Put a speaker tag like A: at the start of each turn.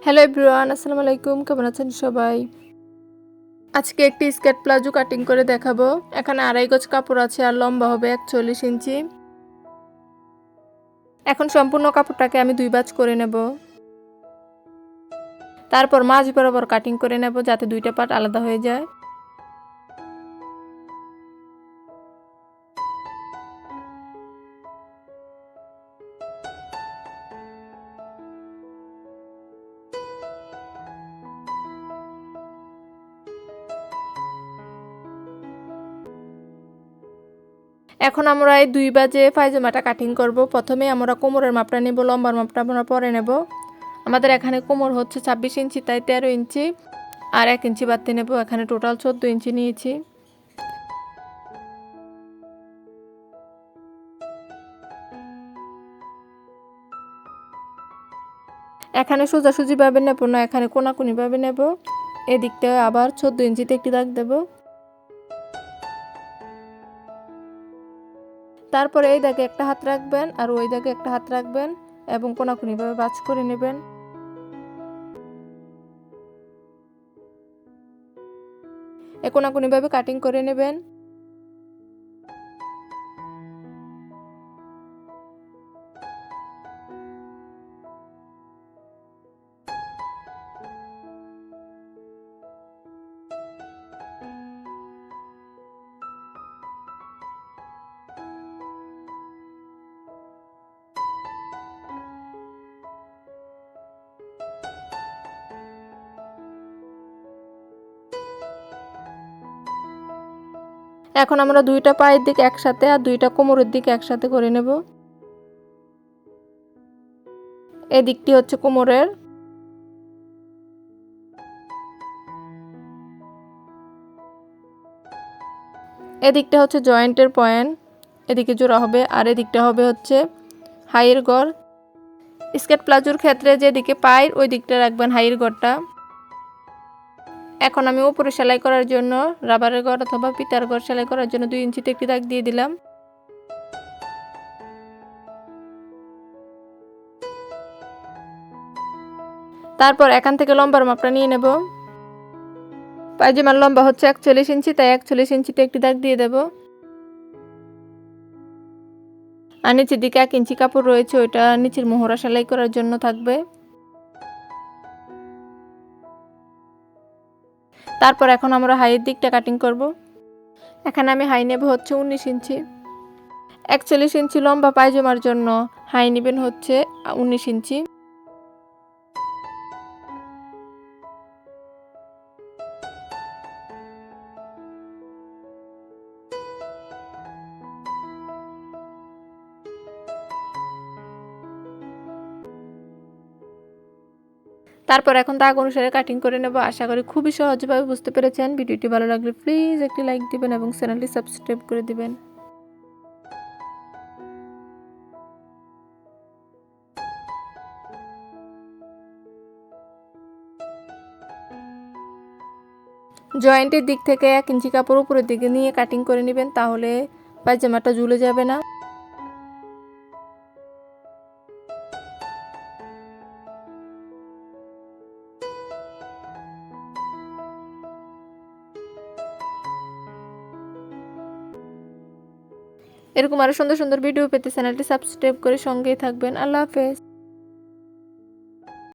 A: Hello everyone, আসসালামু আলাইকুম। কেমন আছেন সবাই? আজকে একটি স্কার্ট প্লাজো কাটিং করে দেখাবো। এখানে 2.5 গজ কাপড় আছে আর লম্বা হবে 41 ইঞ্চি। এখন সম্পূর্ণ কাপড়টাকে আমি 2 ভাঁজ করে নেব। তারপর মাঝ বরাবর কাটিং করে নেব যাতে দুইটা পার্ট আলাদা হয়ে যায়। এখন আমরা এই 2 ভাঁজে পায়জামাটা কাটিং করব। প্রথমে আমরা কোমরের মাপটা নেব, লম্বার মাপটা আমরা পরে নেব। আমাদের এখানে কোমর হচ্ছে 26 ইঞ্চি, তাই 13 ইঞ্চি আর 1 ইঞ্চি বাড়তি নেব। এখানে টোটাল 14 ইঞ্চি নিয়েছি। এখানে সোজাসুজিভাবে নেব না, এখানে কোনাকুনিভাবে নেব। এদিকটা আবার 14 ইঞ্চিতে একটি দাগ দেব। তারপরে এই দাগে একটা হাত রাখবেন আর ওই দাগে একটা হাত রাখবেন এবং কোনাকুনিভাবে ভাঁজ করে নেবেন। কোনাকুনিভাবে কাটিং করে নেবেন। এখন আমরা দুইটা পায়ের দিক একসাথে আর দুইটা কোমরের দিক একসাথে করে নেব। এদিকটি হচ্ছে কোমরের, এদিকটা হচ্ছে জয়েন্টের পয়েন্ট, এদিকে জোড়া হবে আর এদিকটা হবে হচ্ছে হাইয়ের গড়। স্কার্ট প্লাজোর ক্ষেত্রে যেদিকে পায়ের ওই দিকটা রাখবেন হাইয়ের গড়টা। এখন আমি উপরে সেলাই করার জন্য রাবারের গড় অথবা পিতার গড় সেলাই করার জন্য 2 ইঞ্চিতে একটি দাগ দিয়ে দিলাম। তারপর এখান থেকে লম্বার মাপটা নিয়ে নেব। পায়জামার লম্বা হচ্ছে 41 ইঞ্চি, তাই 41 ইঞ্চিতে একটি দাগ দিয়ে দেব। আর নিচের দিকে 1 ইঞ্চি কাপড় রয়েছে, ওইটা নিচের মোহরা সেলাই করার জন্য থাকবে। তারপর এখন আমরা হাইয়ের দিকটা কাটিং করব। এখানে আমি হাই নেব হচ্ছে 19 ইঞ্চি। 41 ইঞ্চি লম্বা পায়জামার জন্য হাই নেবেন হচ্ছে 19 ইঞ্চি। তারপর এখন দাগ অনুসারে কাটিং করে নেব। আশা করি খুবই সহজভাবে বুঝতে পেরেছেন। ভিডিওটি ভালো লাগলে প্লিজ একটি লাইক দিবেন এবং চ্যানেলটি সাবস্ক্রাইব করে দিবেন। জয়েন্টের দিক থেকে 1 ইঞ্চি কাপড় উপরের দিকে নিয়ে কাটিং করে নেবেন, তাহলে পায়জামাটা ঝুলে যাবে না। এরকম আরো সুন্দর সুন্দর ভিডিও পেতে চ্যানেলটি সাবস্ক্রাইব করে সঙ্গেই থাকবেন। আল্লাহ হাফেজ।